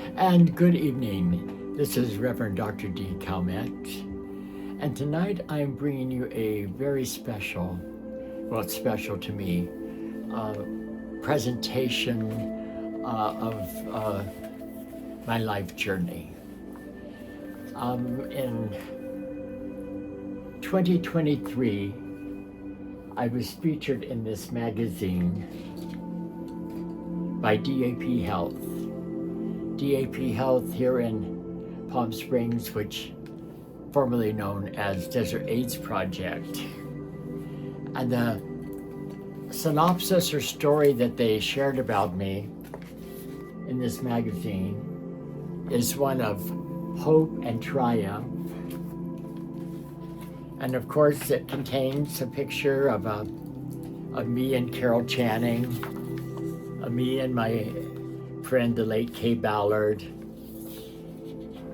And good evening. This is Reverend Dr. D. Calmet. And tonight I'm bringing you a very special, well, it's special to me, presentation of my life journey. In 2023, I was featured in this magazine by DAP Health. DAP Health here in Palm Springs, which formerly known as Desert AIDS Project. And the synopsis or story that they shared about me in this magazine is one of hope and triumph. And of course, it contains a picture of me and Carol Channing, of me and my friend, the late Kay Ballard.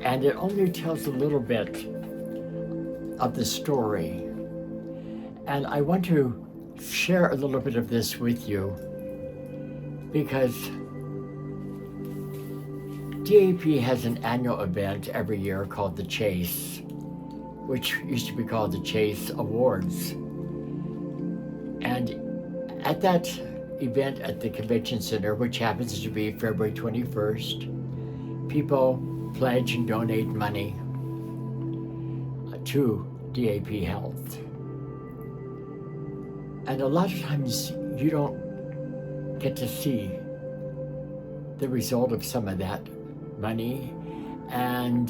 And it only tells a little bit of the story. And I want to share a little bit of this with you because DAP has an annual event every year called the Chase, which used to be called the Chase Awards. And at that event at the convention center, which happens to be February 21st, people pledge and donate money to DAP Health. And a lot of times you don't get to see the result of some of that money. And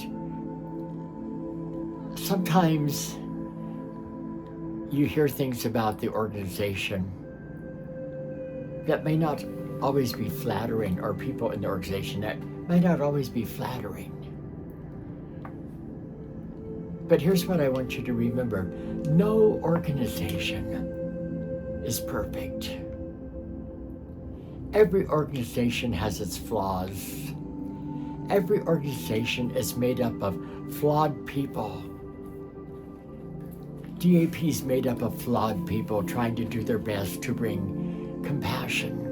sometimes you hear things about the organization that may not always be flattering, or people in the organization that may not always be flattering. But here's what I want you to remember. No organization is perfect. Every organization has its flaws. Every organization is made up of flawed people. DAP is made up of flawed people trying to do their best to bring compassion.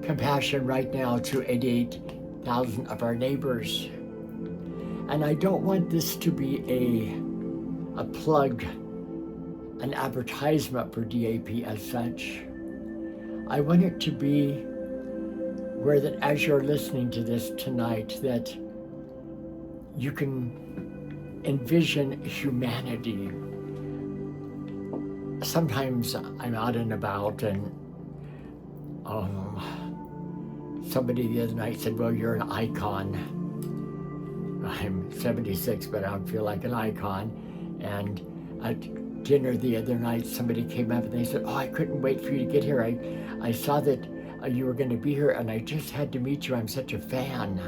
Compassion right now to 88,000 of our neighbors. And I don't want this to be a plug, an advertisement for DAP as such. I want it to be where that as you're listening to this tonight, that you can envision humanity. Sometimes I'm out and about and somebody the other night said, well, you're an icon. I'm 76, but I don't feel like an icon. And at dinner the other night, somebody came up and they said, oh, I couldn't wait for you to get here. I saw that you were going to be here and I just had to meet you. I'm such a fan.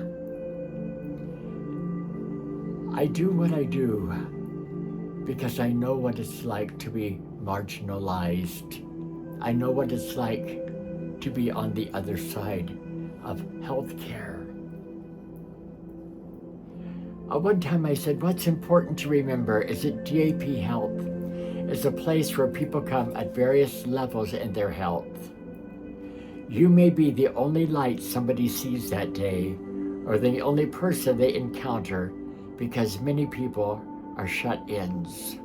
I do what I do because I know what it's like to be marginalized. I know what it's like to be on the other side of healthcare. One time I said, what's important to remember is that DAP Health is a place where people come at various levels in their health. You may be the only light somebody sees that day, or the only person they encounter, because many people are shut-ins.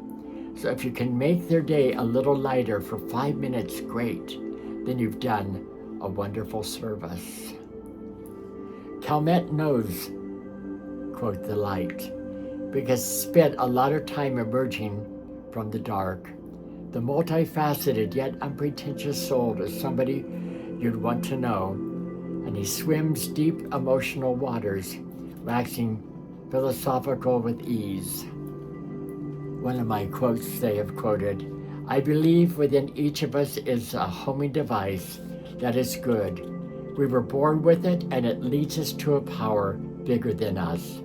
So if you can make their day a little lighter for 5 minutes, great. Then you've done a wonderful service. Calmet knows, quote, the light, because spent a lot of time emerging from the dark. The multifaceted yet unpretentious soul is somebody you'd want to know, and he swims deep emotional waters, waxing philosophical with ease. One of my quotes they have quoted, I believe within each of us is a homing device that is good. We were born with it and it leads us to a power bigger than us,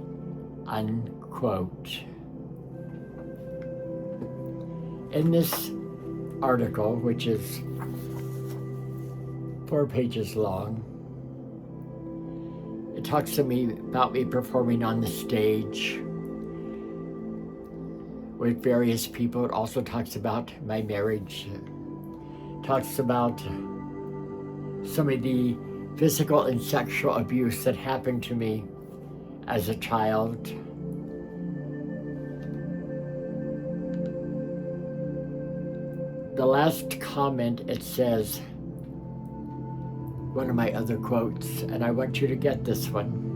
unquote. In this article, which is 4 pages long, it talks to me about me performing on the stage with various people. It also talks about my marriage. It talks about some of the physical and sexual abuse that happened to me as a child. The last comment, it says, one of my other quotes, and I want you to get this one.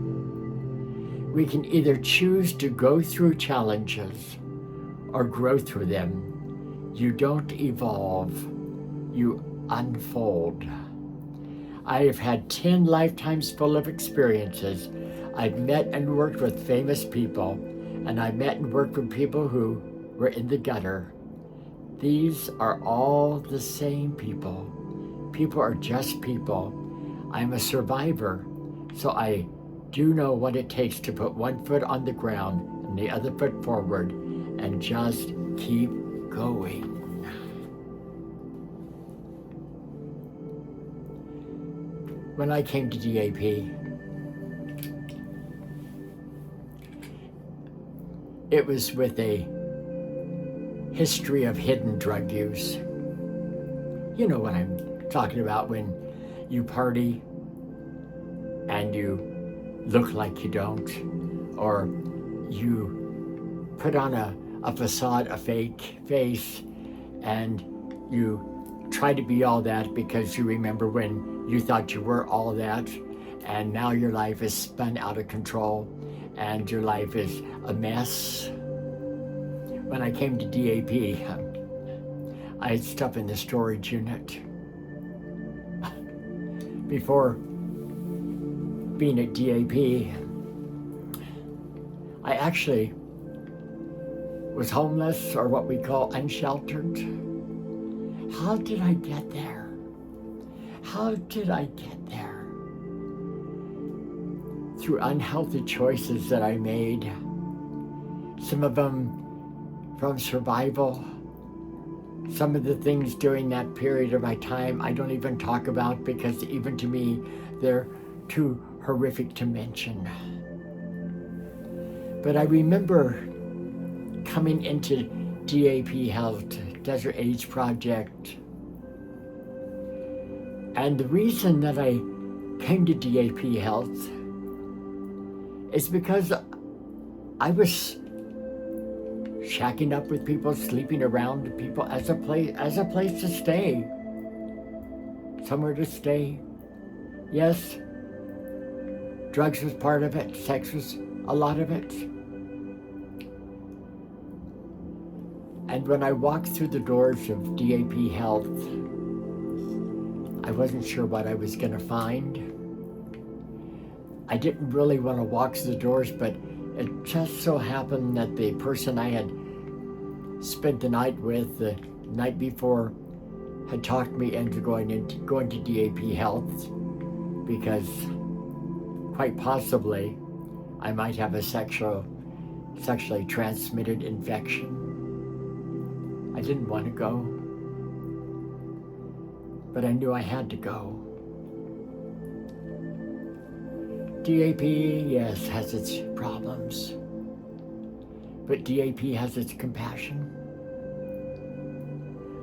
We can either choose to go through challenges or grow through them. You don't evolve, you unfold. I have had 10 lifetimes full of experiences. I've met and worked with famous people, and I met and worked with people who were in the gutter. These are all the same people. People are just people. I'm a survivor, so I do know what it takes to put one foot on the ground and the other foot forward and just keep going. When I came to DAP, it was with a history of hidden drug use. You know what I'm talking about, when you party and you look like you don't, or you put on a facade, a fake face, and you try to be all that because you remember when you thought you were all that, and now your life is spun out of control and your life is a mess. When I came to DAP, I had stuff in the storage unit. Before being at DAP, I actually was homeless, or what we call unsheltered. How did I get there? How did I get there? Through unhealthy choices that I made. Some of them from survival. Some of the things during that period of my time I don't even talk about, because even to me, they're too horrific to mention. But I remember coming into DAP Health, Desert Age Project. And the reason that I came to DAP Health is because I was shacking up with people, sleeping around people as a place to stay, somewhere to stay. Yes, drugs was part of it, sex was a lot of it. And when I walked through the doors of DAP Health, I wasn't sure what I was going to find. I didn't really want to walk through the doors, but it just so happened that the person I had spent the night with the night before had talked me into going to DAP Health, because quite possibly I might have a sexually transmitted infection. I didn't want to go, but I knew I had to go. DAP, yes, has its problems, but DAP has its compassion.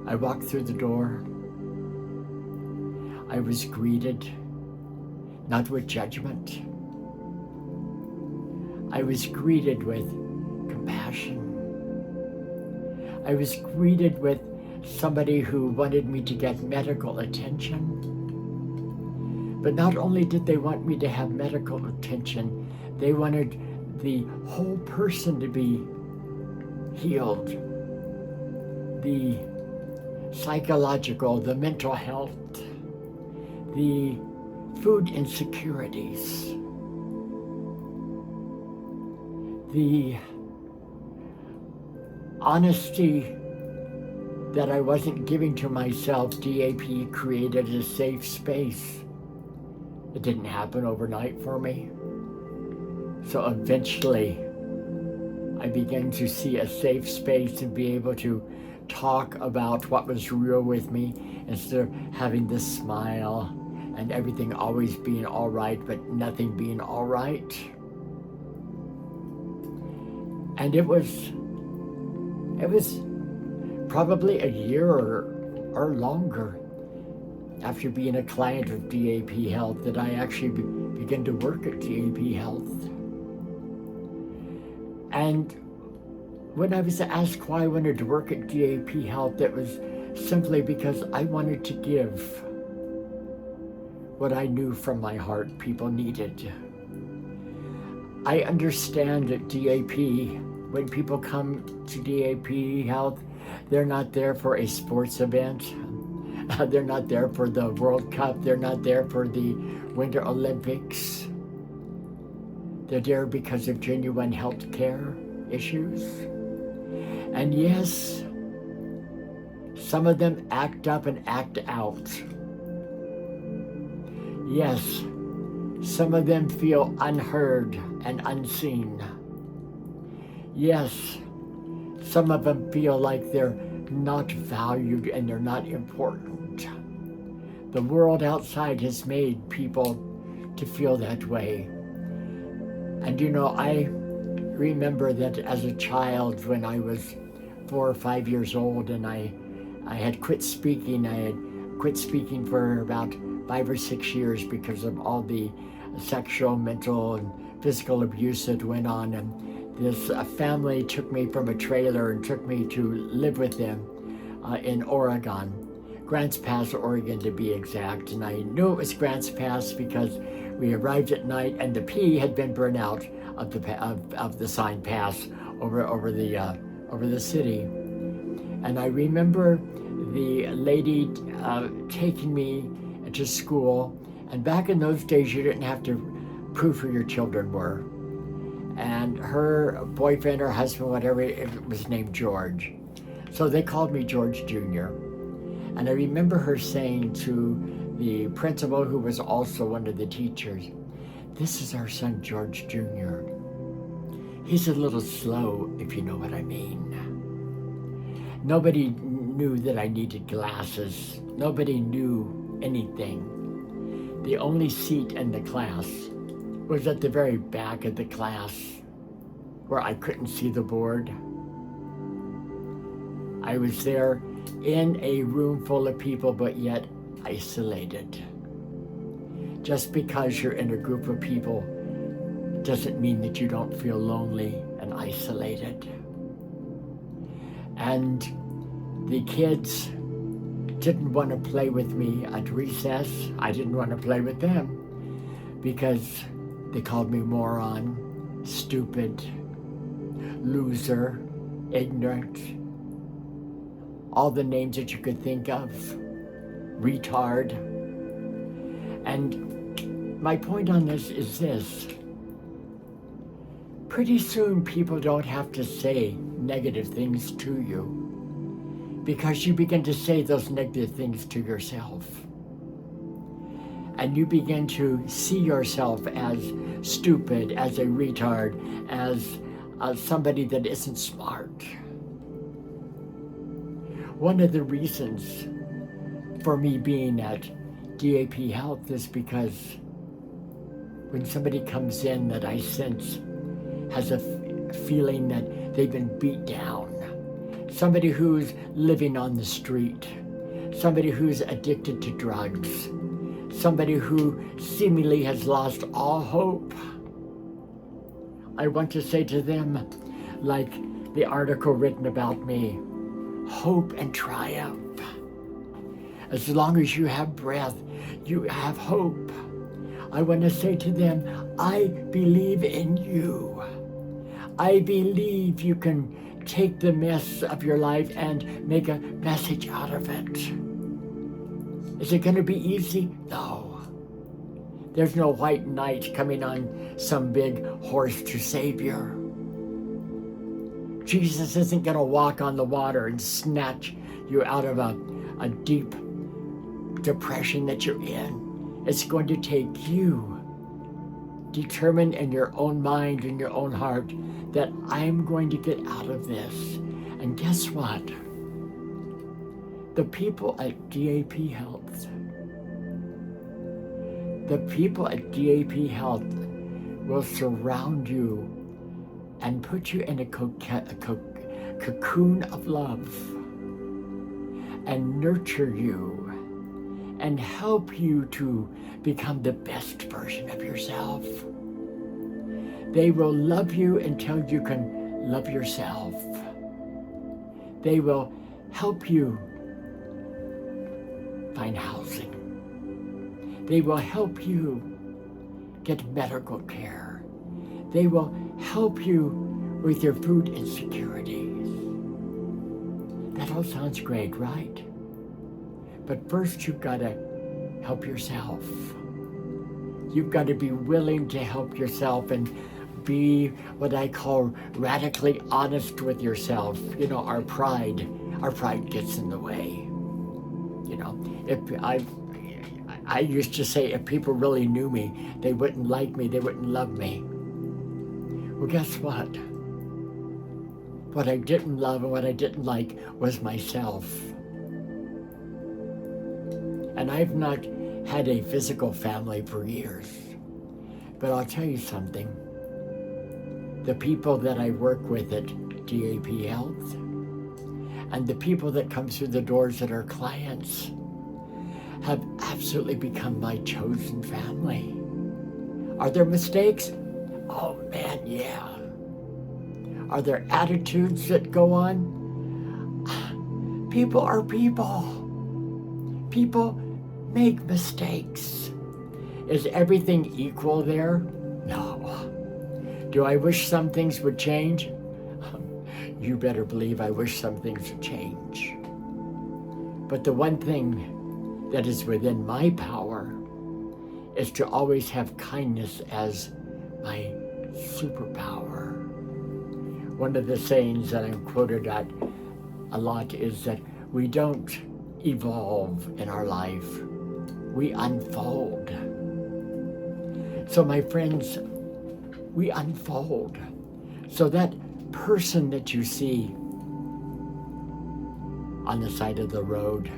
I walked through the door. I was greeted not with judgment. I was greeted with compassion. I was greeted with somebody who wanted me to get medical attention. But not only did they want me to have medical attention, they wanted the whole person to be healed. The psychological, the mental health, the food insecurities, the honesty that I wasn't giving to myself. DAP created a safe space. It didn't happen overnight for me. So eventually, I began to see a safe space and be able to talk about what was real with me, instead of having this smile and everything always being all right, but nothing being all right. And it was probably a year or longer after being a client of DAP Health, that I actually began to work at DAP Health. And when I was asked why I wanted to work at DAP Health, it was simply because I wanted to give what I knew from my heart people needed. I understand that DAP, when people come to DAP Health, they're not there for a sports event. They're not there for the World Cup. They're not there for the Winter Olympics. They're there because of genuine health care issues. And yes, some of them act up and act out. Yes, some of them feel unheard and unseen. Yes, some of them feel like they're not valued and they're not important. The world outside has made people to feel that way. And you know, I remember that as a child when I was 4 or 5 years old and I had quit speaking. I had quit speaking for about 5 or 6 years because of all the sexual, mental, and physical abuse that went on. And this family took me from a trailer and took me to live with them in Oregon, Grants Pass, Oregon to be exact. And I knew it was Grants Pass because we arrived at night and the P had been burned out of the sign pass over the city. And I remember the lady taking me to school. And back in those days, you didn't have to prove who your children were. And her boyfriend or husband, whatever, it was named George. So they called me George Jr. And I remember her saying to the principal, who was also one of the teachers, "This is our son, George Jr. He's a little slow, if you know what I mean." Nobody knew that I needed glasses. Nobody knew anything. The only seat in the class was at the very back of the class where I couldn't see the board. I was there in a room full of people, but yet isolated. Just because you're in a group of people doesn't mean that you don't feel lonely and isolated. And the kids didn't want to play with me at recess. I didn't want to play with them because they called me moron, stupid, loser, ignorant, all the names that you could think of, retard. And my point on this is this. Pretty soon people don't have to say negative things to you because you begin to say those negative things to yourself. And you begin to see yourself as stupid, as a retard, as somebody that isn't smart. One of the reasons for me being at DAP Health is because when somebody comes in that I sense has a feeling that they've been beat down, somebody who's living on the street, somebody who's addicted to drugs, somebody who seemingly has lost all hope, I want to say to them, like the article written about me, hope and triumph. As long as you have breath, you have hope. I want to say to them, I believe in you. I believe you can take the mess of your life and make a message out of it. Is it going to be easy? No. There's no white knight coming on some big horse to save you. Jesus isn't going to walk on the water and snatch you out of a deep depression that you're in. It's going to take you, determined in your own mind and your own heart, that I'm going to get out of this. And guess what? The people at DAP Health, will surround you and put you in a cocoon of love and nurture you and help you to become the best version of yourself. They will love you until you can love yourself. They will help you find housing. They will help you get medical care. They will help you with your food insecurities. That all sounds great, right? But first you've got to help yourself. You've got to be willing to help yourself and be what I call radically honest with yourself. You know, our pride gets in the way. You know, if I used to say if people really knew me, they wouldn't like me, they wouldn't love me. Well, guess what? What I didn't love and what I didn't like was myself. And I've not had a physical family for years. But I'll tell you something. The people that I work with at DAP Health and the people that come through the doors that are clients have absolutely become my chosen family. Are there mistakes? Oh man, yeah. Are there attitudes that go on? People are people. People make mistakes. Is everything equal there? No. Do I wish some things would change? You better believe I wish some things would change. But the one thing that is within my power is to always have kindness as my superpower. One of the sayings that I'm quoted at a lot is that we don't evolve in our life, we unfold. So my friends, we unfold. So that person that you see on the side of the road,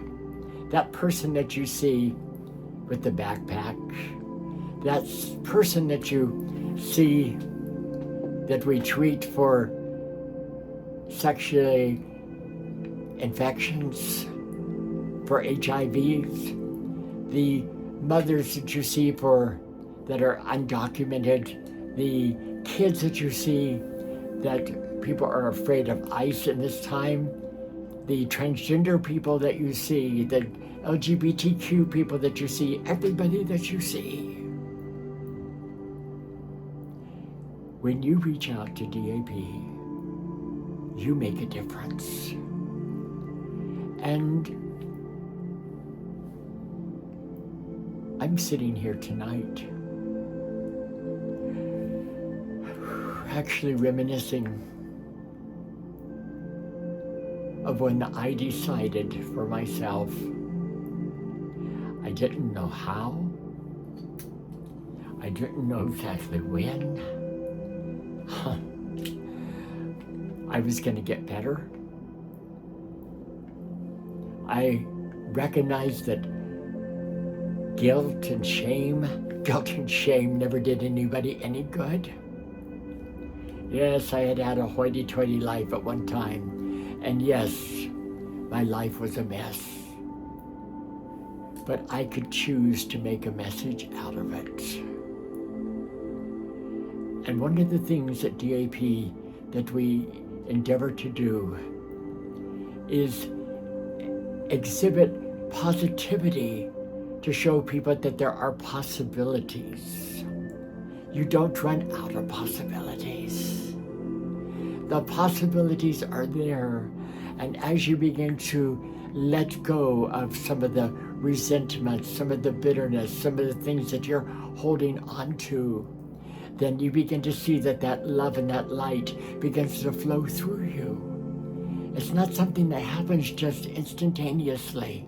that person that you see with the backpack, that person that you see that we treat for sexual infections, for HIVs, the mothers that you see that are undocumented, the kids that you see that people are afraid of ICE in this time, the transgender people that you see, the LGBTQ people that you see, everybody that you see. When you reach out to DAP, you make a difference. And I'm sitting here tonight actually reminiscing of when I decided for myself. I didn't know how. I didn't know exactly when. I was going to get better. I recognized that guilt and shame never did anybody any good. Yes, I had had a hoity-toity life at one time, and yes, my life was a mess. But I could choose to make a message out of it. And one of the things at DAP that we endeavor to do is exhibit positivity to show people that there are possibilities. You don't run out of possibilities. The possibilities are there, and as you begin to let go of some of the resentment, some of the bitterness, some of the things that you're holding on to, then you begin to see that love and that light begins to flow through you. It's not something that happens just instantaneously.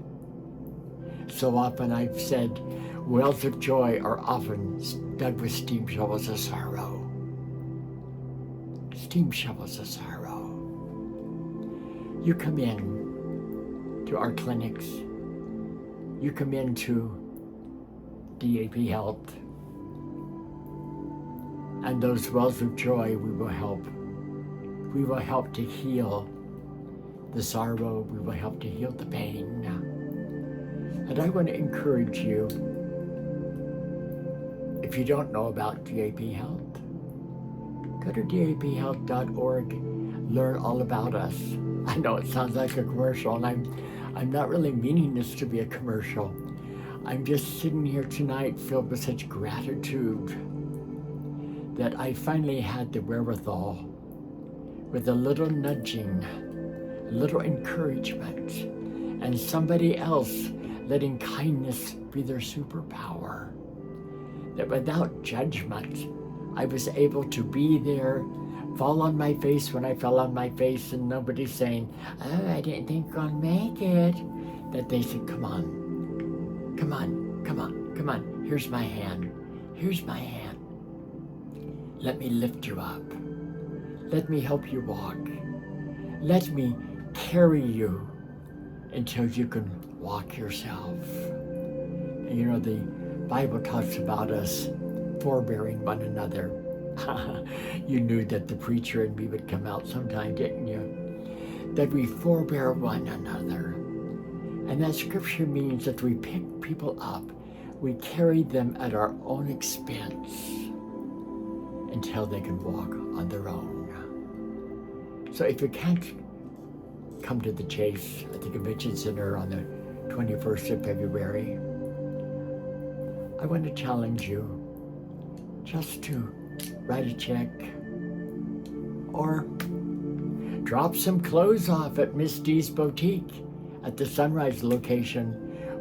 So often I've said, wells of joy are often dug with steam shovels of sorrow. Steam shovels of sorrow. You come in to our clinics. You come into DAP Health. And those wells of joy we will help. We will help to heal the sorrow. We will help to heal the pain. And I want to encourage you, if you don't know about DAP Health, go to daphealth.org, learn all about us. I know it sounds like a commercial, and I'm not really meaning this to be a commercial. I'm just sitting here tonight filled with such gratitude that I finally had the wherewithal, with a little nudging, a little encouragement, and somebody else letting kindness be their superpower, that without judgment, I was able to be there, fall on my face when I fell on my face, and nobody saying, oh, I didn't think I'd make it. That they said, come on, come on, come on, come on, here's my hand, here's my hand. Let me lift you up. Let me help you walk. Let me carry you until you can walk yourself. You know, the Bible talks about us forbearing one another. You knew that the preacher in me would come out sometime, didn't you? That we forbear one another. And that scripture means that we pick people up, we carry them at our own expense until they can walk on their own. So if you can't come to the Chase at the Convention Center on the 21st of February, I want to challenge you just to write a check or drop some clothes off at Miss D's Boutique at the Sunrise location,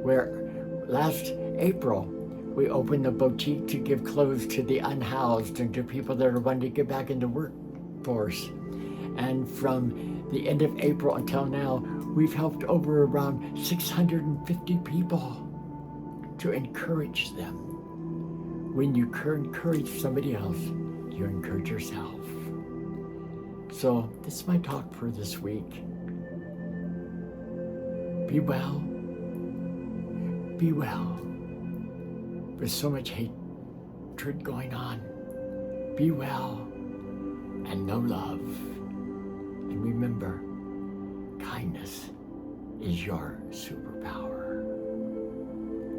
where last April we opened the boutique to give clothes to the unhoused and to people that are wanting to get back into workforce. And from the end of April until now, we've helped over around 650 people to encourage them. When you encourage somebody else, you encourage yourself. So this is my talk for this week. Be well. Be well. There's so much hatred going on. Be well and know love. And remember, kindness is your superpower.